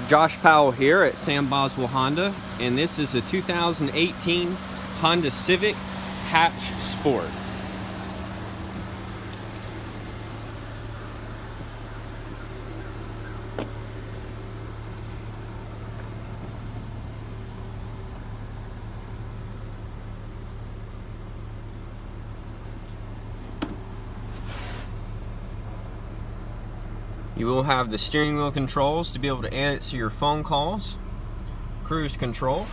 Josh Powell here at Sam Boswell Honda, and this is a 2018 Honda Civic Hatch Sport. You will have the steering wheel controls to be able to answer your phone calls, cruise control,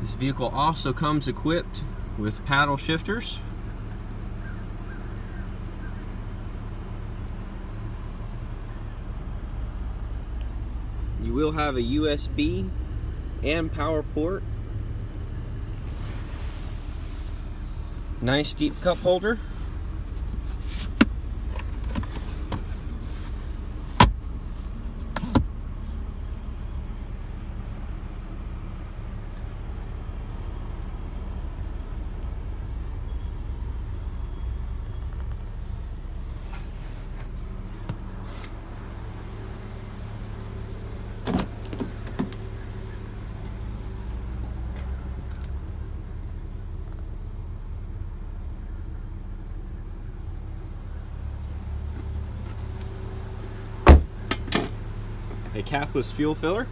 this vehicle also comes equipped with paddle shifters. You will have a USB and power port. Nice deep cup holder. A capless fuel filler.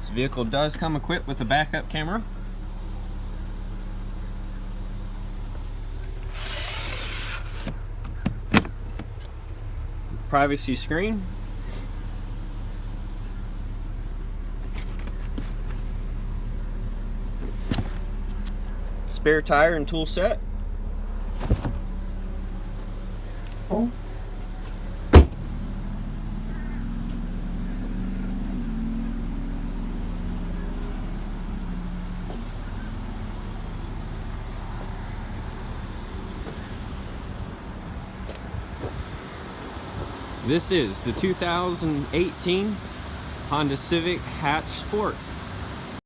This vehicle does come equipped with a backup camera. Privacy screen. Spare tire and tool set. This is the 2018 Honda Civic Hatch Sport.